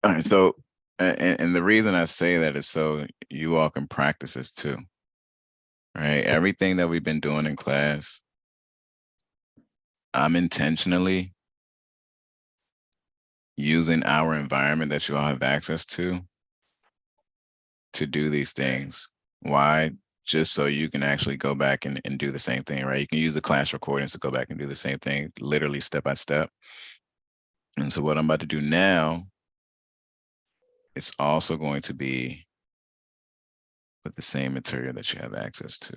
All right, so and the reason I say that is so you all can practice this too, right? Everything that we've been doing in class, I'm intentionally using our environment that you all have access to do these things. Why? Just so you can actually go back and do the same thing, right? You can use the class recordings to go back and do the same thing, literally step by step. And so what I'm about to do now is also going to be with the same material that you have access to.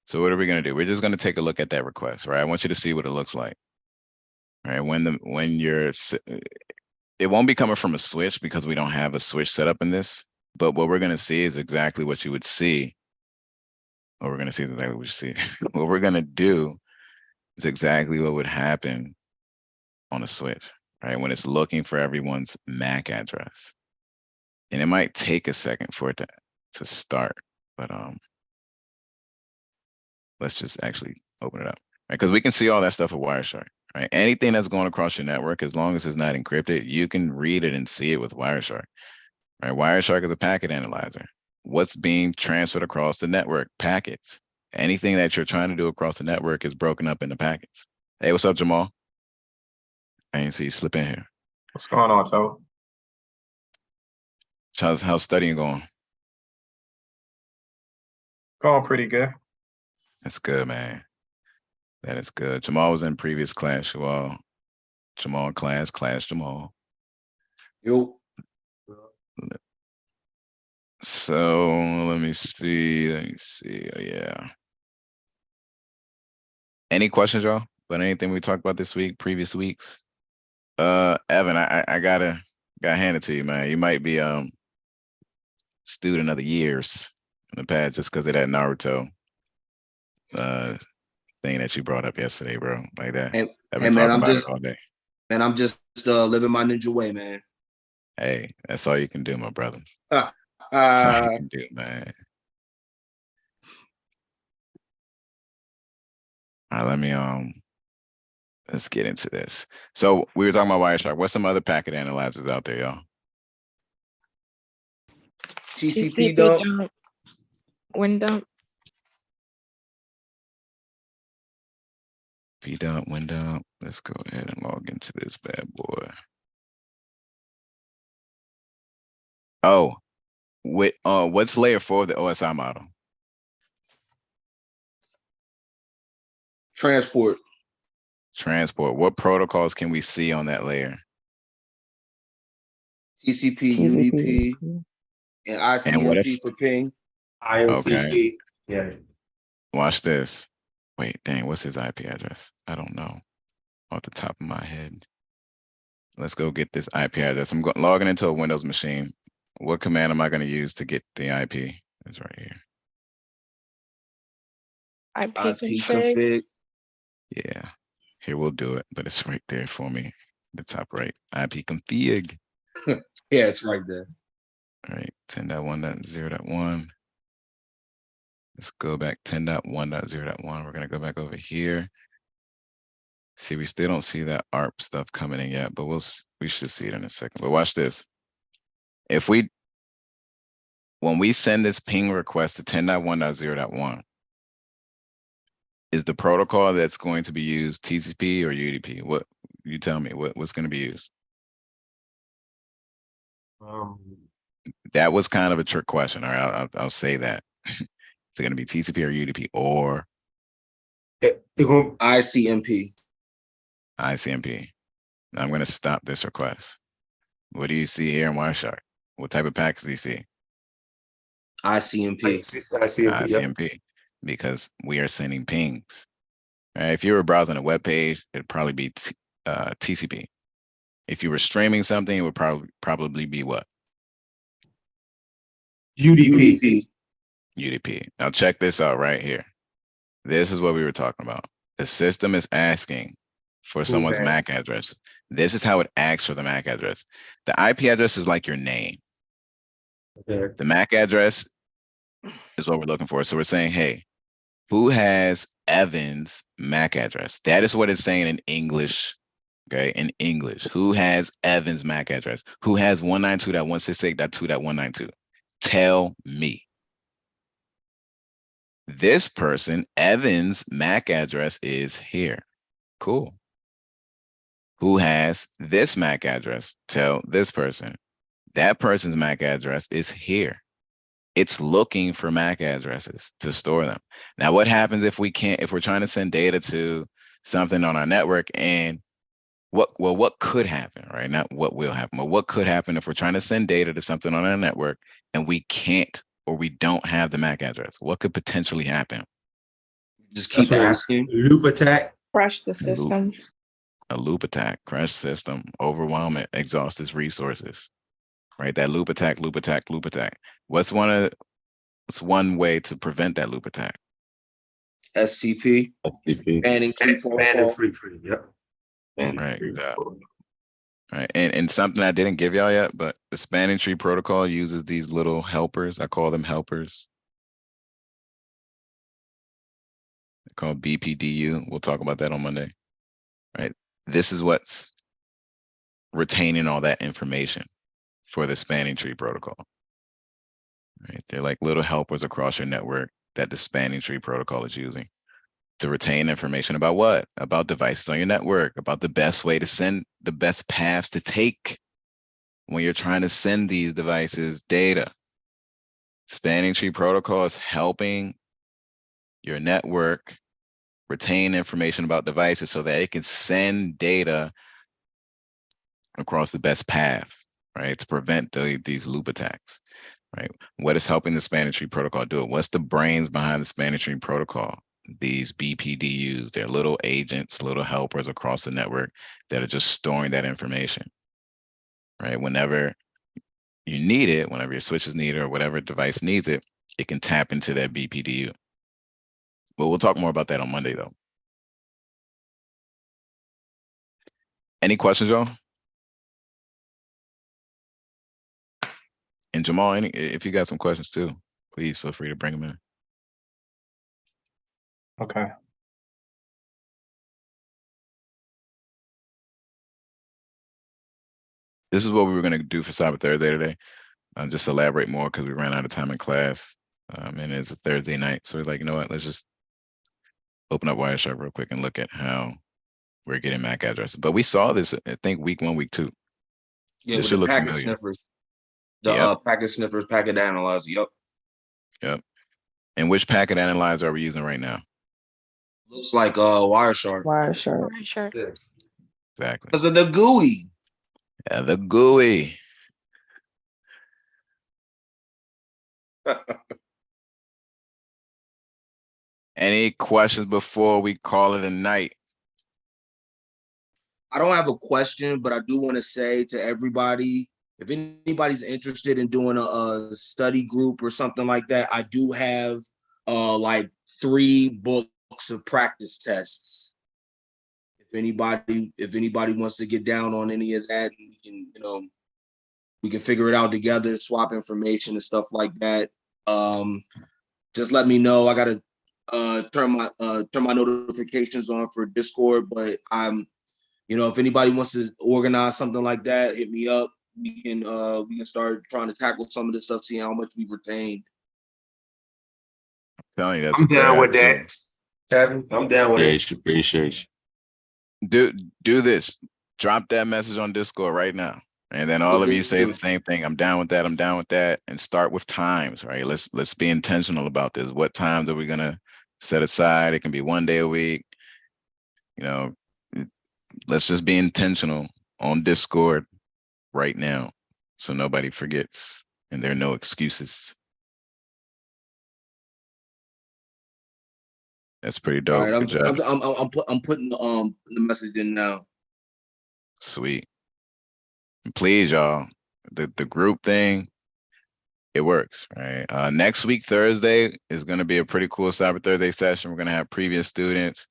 So what are we going to do? We're just going to take a look at that request, right? I want you to see what it looks like. Right? When you're it won't be coming from a switch because we don't have a switch set up in this, but what we're going to see is exactly what you would see. What we're going to see is exactly what you see. What we're going to do is exactly what would happen on a switch, right? When it's looking for everyone's MAC address. And it might take a second for it to start, but let's just actually open it up, right? Because we can see all that stuff with Wireshark, right? Anything that's going across your network, as long as it's not encrypted, you can read it and see it with Wireshark, right? Wireshark is a packet analyzer. What's being transferred across the network? Packets. Anything that you're trying to do across the network is broken up into packets. Hey, what's up, Jamal? I didn't see you slip in here. What's going on, Toe? How's studying going? Going pretty good. That's good, man. That is good. Jamal was in previous class. Well, Jamal class Jamal. Yo. So let me see. Oh, yeah. Any questions, y'all? About anything we talked about this week, previous weeks? Evan, I gotta hand it to you, man. You might be student of the years in the past just because of that Naruto thing that you brought up yesterday, bro. Like that. I've been talking about it all day. Man, I'm just living my ninja way, man. Hey, that's all you can do, my brother. That's all you can do, man. All right, let me let's get into this. So we were talking about Wireshark. What's some other packet analyzers out there, y'all? TCP dump. WinDump. VDump, WinDump. Let's go ahead and log into this bad boy. Oh, what's layer 4 of the OSI model? Transport. What protocols can we see on that layer? TCP, UDP, and ICMP for ping. IMCP. Okay. Yeah. Watch this. Wait, dang, what's his IP address? I don't know off the top of my head. Let's go get this IP address. I'm logging into a Windows machine. What command am I going to use to get the IP? It's right here. IP config. Yeah, here we'll do it, but it's right there for me. The top right, IP config. Yeah, it's right there. All right, 10.1.0.1. Let's go back 10.1.0.1. We're gonna go back over here. See, we still don't see that ARP stuff coming in yet, but we should see it in a second. But watch this. When we send this ping request to 10.1.0.1, is the protocol that's going to be used TCP or UDP? What you tell me? What's going to be used? That was kind of a trick question. All right, I'll say that. Is it going to be TCP or UDP or ICMP? ICMP. I'm going to stop this request. What do you see here in Wireshark? What type of packets do you see? ICMP. ICMP, yep. Because we are sending pings. Right? If you were browsing a web page, it'd probably be TCP. If you were streaming something, it would probably be what? UDP. UDP. Now check this out right here. This is what we were talking about. The system is asking for someone's MAC address. This is how it asks for the MAC address. The IP address is like your name. Okay. The MAC address is what we're looking for. So we're saying, hey, who has Evan's MAC address? That is what it's saying in English okay, in English? Who has Evan's MAC address? Who has 192.168.2.192? Tell me. This person, Evan's MAC address is here. Cool. Who has this MAC address? Tell this person. That person's MAC address is here. It's looking for MAC addresses to store them. Now, what happens if we're trying to send data to something on our network, and what could happen, right? Not what will happen, but what could happen if we're trying to send data to something on our network and we can't, or we don't have the MAC address? What could potentially happen? Just keep asking. Loop attack. Crush the system. A loop attack, crash system, overwhelm it, exhaust its resources, right? That loop attack, loop attack, loop attack. What's one way to prevent that loop attack? STP. Spanning tree protocol. Yep. Right. Right. And something I didn't give y'all yet, but the spanning tree protocol uses these little helpers. I call them helpers. They're called BPDU. We'll talk about that on Monday. Right. This is what's retaining all that information for the spanning tree protocol. Right. They're like little helpers across your network that the spanning tree protocol is using to retain information about what? About devices on your network, about the best way to send, the best paths to take when you're trying to send these devices data. Spanning tree protocol is helping your network retain information about devices so that it can send data across the best path, right? To prevent these loop attacks, right? What is helping the spanning tree protocol do it? What's the brains behind the spanning tree protocol? These BPDUs, they're little agents, little helpers across the network that are just storing that information, right? Whenever you need it, whenever your switches need it or whatever device needs it, it can tap into that BPDU. But we'll talk more about that on Monday, though. Any questions, y'all? And Jamal, if you got some questions too, please feel free to bring them in. Okay. This is what we were going to do for Cyber Thursday today. Just elaborate more because we ran out of time in class. And it's a Thursday night. So we're like, you know what, let's just open up Wireshark real quick and look at how we're getting MAC addresses. But we saw this, I think, week 1, week 2. Yeah, this with should the look packet familiar. sniffers. The packet sniffers, packet analyzer. Yep. Yep. And which packet analyzer are we using right now? Looks like Wireshark. Wireshark. Yeah. Exactly. Because of the GUI. Yeah, the GUI. Any questions before we call it a night? I don't have a question, but I do want to say to everybody, if anybody's interested in doing a study group or something like that, I do have like 3 books of practice tests. If anybody wants to get down on any of that, we can figure it out together, swap information and stuff like that. Just let me know. I gotta turn my notifications on for Discord, but if anybody wants to organize something like that, hit me up. We can start trying to tackle some of this stuff, see how much we retained. I'm telling you, that's I'm down with that. Kevin, I'm down with it. Appreciate you. Do this. Drop that message on Discord right now. And then all of you say the same thing. I'm down with that. I'm down with that. And start with times, right? Let's be intentional about this. What times are we gonna set aside? It can be 1 day a week. Let's just be intentional on Discord right now, so nobody forgets and there are no excuses. That's pretty dope. All right, Good job. I'm putting the message in now. Sweet. And please, y'all, the group thing, it works, right? Next week, Thursday, is going to be a pretty cool Cyber Thursday session. We're going to have previous students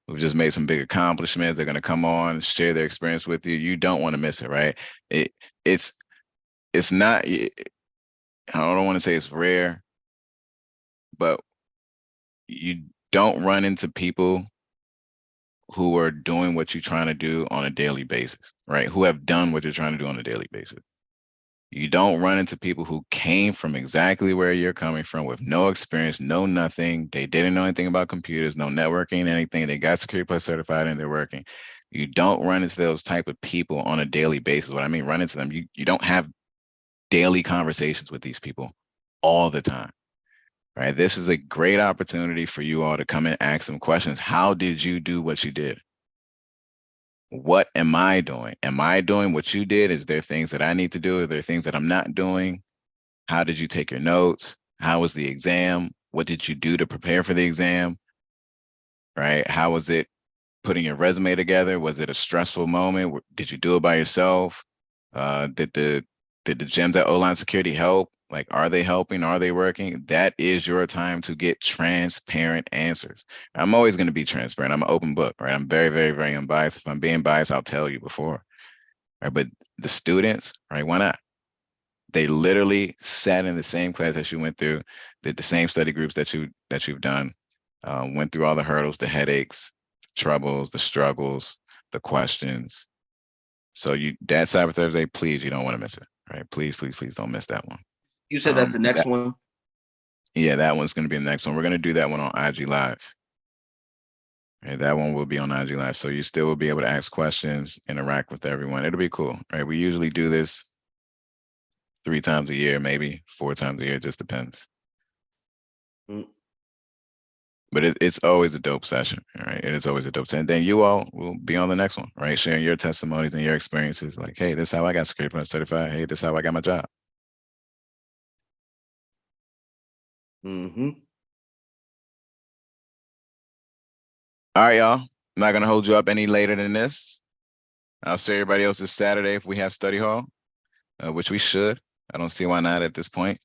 who've just made some big accomplishments. They're going to come on, share their experience with you. You don't want to miss it, right? It's not, I don't want to say it's rare, but you don't run into people who are doing what you're trying to do on a daily basis, right? Who have done what you're trying to do on a daily basis. You don't run into people who came from exactly where you're coming from with no experience, no nothing. They didn't know anything about computers, no networking, anything. They got Security Plus certified and they're working. You don't run into those type of people on a daily basis. What I mean, run into them. You don't have daily conversations with these people all the time, right? This is a great opportunity for you all to come and ask some questions. How did you do what you did? What am I doing? Am I doing what you did? Is there things that I need to do? Are there things that I'm not doing? How did you take your notes? How was the exam? What did you do to prepare for the exam? Right? How was it putting your resume together? Was it a stressful moment? Did you do it by yourself? Did the gems at O-Line Security help? Like, are they helping? Are they working? That is your time to get transparent answers. I'm always going to be transparent. I'm an open book, right? I'm very, very, very unbiased. If I'm being biased, I'll tell you before, right? But the students, right? Why not? They literally sat in the same class that you went through, did the same study groups that you've done, went through all the hurdles, the headaches, troubles, the struggles, the questions. So that Cyber Thursday, please, you don't want to miss it, right? Please, please, please don't miss that one. You said that's the next one? Yeah, that one's going to be the next one. We're going to do that one on IG Live. Okay, that one will be on IG Live. So you still will be able to ask questions, interact with everyone. It'll be cool, right? We usually do this 3 times a year, maybe 4 times a year, just depends. But it's always a dope session, right? It is always a dope session. And then you all will be on the next one, right? Sharing your testimonies and your experiences. Like, hey, this is how I got Security Plus certified. Hey, this is how I got my job. All right, y'all. I'm not gonna hold you up any later than this. I'll see everybody else this Saturday if we have study hall, which we should. I don't see why not at this point.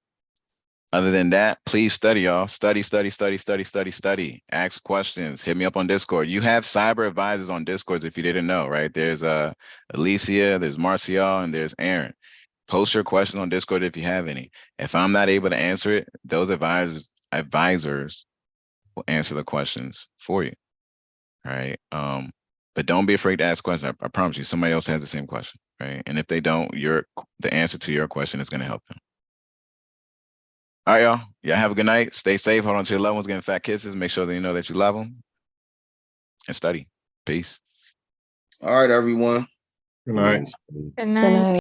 Other than that, please study, y'all. Study, study, study, study, study, study. Ask questions. Hit me up on Discord. You have cyber advisors on Discord if you didn't know, right? There's Alicia, there's Marcial, and there's Aaron. Post your questions on Discord if you have any. If I'm not able to answer it, those advisors will answer the questions for you. All right. But don't be afraid to ask questions. I promise you, somebody else has the same question, right? And if they don't, the answer to your question is going to help them. All right, y'all. Y'all have a good night. Stay safe. Hold on to your loved ones. Getting fat kisses. Make sure they know that you love them. And study. Peace. All right, everyone. Good night. Good night.